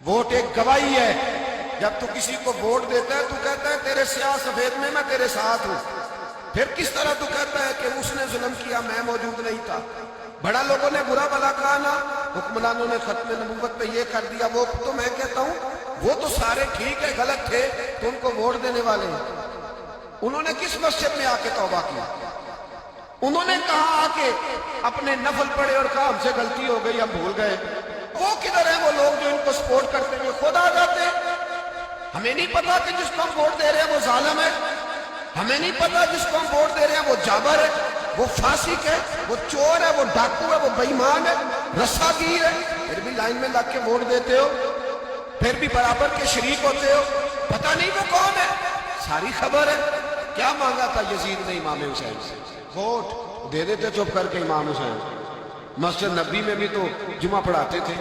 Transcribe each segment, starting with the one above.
Vote ایک گواہی ہے. جب تو کسی کو ووٹ دیتا ہے تو کہتا ہے تیرے سیاہ سفید میں تیرے ساتھ ہوں. پھر کس طرح تو کہتا ہے کہ اس نے ظلم کیا میں موجود نہیں تھا. بڑا لوگوں نے برا بلا کہا نا, حکمرانوں نے ختم نبوت پہ یہ کر دیا وہ, تو میں کہتا ہوں وہ تو سارے ٹھیک ہے, غلط تھے تو ان کو ووٹ دینے والے ہیں. انہوں نے کس مسجد میں آ کے توبہ کیا؟ انہوں نے کہاں آ کے اپنے نفل پڑھے اور کہا ہم سے غلطی ہو گئی ہم بھول گئے؟ وہ کدھر ہیں وہ لوگ جو ان کو سپورٹ کرتے ہیں؟ خود آ جاتے ہیں. ہمیں نہیں پتا کہ جس کو ہم ووٹ دے رہے ہیں وہ ظالم ہے. ہمیں نہیں پتا جس کو ہم ووٹ دے رہے ہیں وہ جابر ہے, وہ فاسق ہے, وہ چور ہے, وہ ڈاکو ہے, وہ بے ایمان ہے, رسا گیر ہے. پھر بھی لائن میں لگ کے ووٹ دیتے ہو, پھر بھی برابر کے شریک ہوتے ہو. پتہ نہیں وہ کون ہے, ساری خبر ہے. کیا مانگا تھا یزید نے امام حسین سے؟ ووٹ دے دیتے چپ کر کے امام حسین. مسجد نبی میں بھی تو جمعہ پڑھاتے تھے,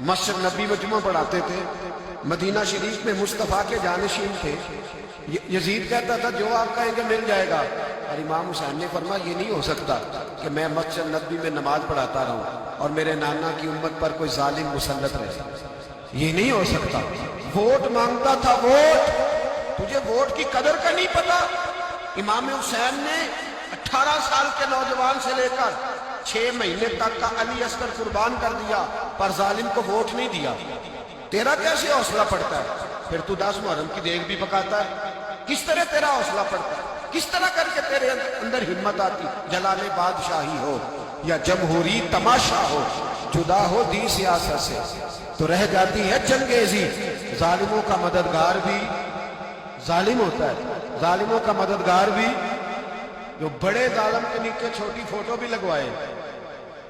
مسجد نبی میں جمعہ پڑھاتے تھے, مدینہ شریف میں مصطفیٰ کے جانشین تھے. یزید کہتا تھا جو آپ کہیں گے مل جائے گا, اور امام حسین نے فرمایا یہ نہیں ہو سکتا کہ میں مسجد نبی میں نماز پڑھاتا رہوں اور میرے نانا کی امت پر کوئی ظالم مسلط رہے. یہ نہیں ہو سکتا. ووٹ مانگتا تھا, ووٹ. تجھے ووٹ کی قدر کا نہیں پتا. امام حسین نے 18 سال کے نوجوان سے لے کر 6 مہینے تک کا علی اصغر قربان کر دیا, پر ظالم کو ووٹ نہیں دیا. تیرا کیسے حوصلہ پڑتا ہے؟ پھر تو 10 محرم کی دیگ بھی پکاتا ہے. کس طرح تیرا حوصلہ پڑتا ہے؟ کس طرح کر کے تیرے اندر ہمت آتی؟ جلال بادشاہی ہو یا جمہوری تماشا ہو, جدا ہو دی سیاست سے تو رہ جاتی ہے چنگیزی. ظالموں کا مددگار بھی ظالم ہوتا ہے, ظالموں کا مددگار بھی. جو بڑے ظالم کے نیچے چھوٹی فوٹو بھی لگوائے,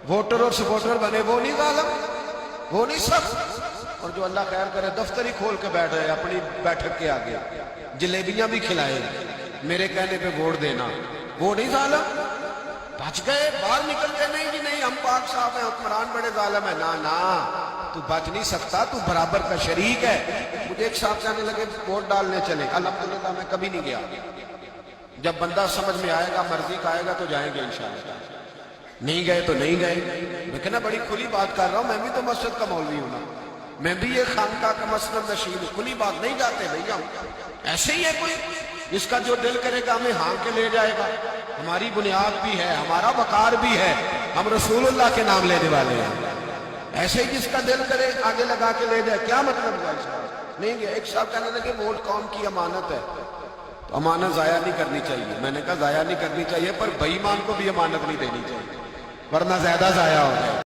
ووٹر اور سپورٹر بنے, وہ نہیں ظالم, وہ نہیں سب. اور جو اللہ خیر کرے دفتر ہی کھول کے بیٹھ رہے اپنی بیٹھک کے آگے, جلیبیاں بھی کھلائے, میرے کہنے پہ ووٹ دینا, وہ نہیں ظالم. بچ گئے, باہر نکل گئے, نہیں جی نہیں ہم پاک صاحب ہیں, حکمران بڑے ظالم ہیں. نا تو بچ نہیں سکتا, تو برابر کا شریک ہے. مجھے ایک صاحب کہنے لگے ووٹ ڈالنے چلے, الحمدللہ میں کبھی نہیں گیا. جب بندہ سمجھ میں آئے گا, مرضی کا آئے گا تو جائیں گے انشاءاللہ. نہیں گئے تو نہیں گئے. میں کہنا بڑی کھلی بات کر رہا ہوں, میں بھی تو مسجد کا مولوی ہوں نا, میں بھی یہ خانقاہ کا مسجد نشین ہوں. کھلی بات نہیں جاتے بھئی ہم. ایسے ہی ہے کوئی جس کا جو دل کرے گا ہمیں ہاں کے لے جائے گا. ہماری بنیاد بھی ہے, ہمارا وقار بھی ہے, ہم رسول اللہ کے نام لینے والے ہیں. ایسے ہی جس کا دل کرے آگے لگا کے لے جائے, کیا مطلب ہے صاحب؟ نہیں گیا. ایک صاحب کہنے لگے ووٹ قوم کی امانت ہے, تو امانت ضائع نہیں کرنی چاہیے. میں نے کہا ضائع نہیں کرنی چاہیے, پر بے ایمان کو بھی امانت نہیں دینی چاہیے, ورنہ زیادہ ضائع ہو جائے.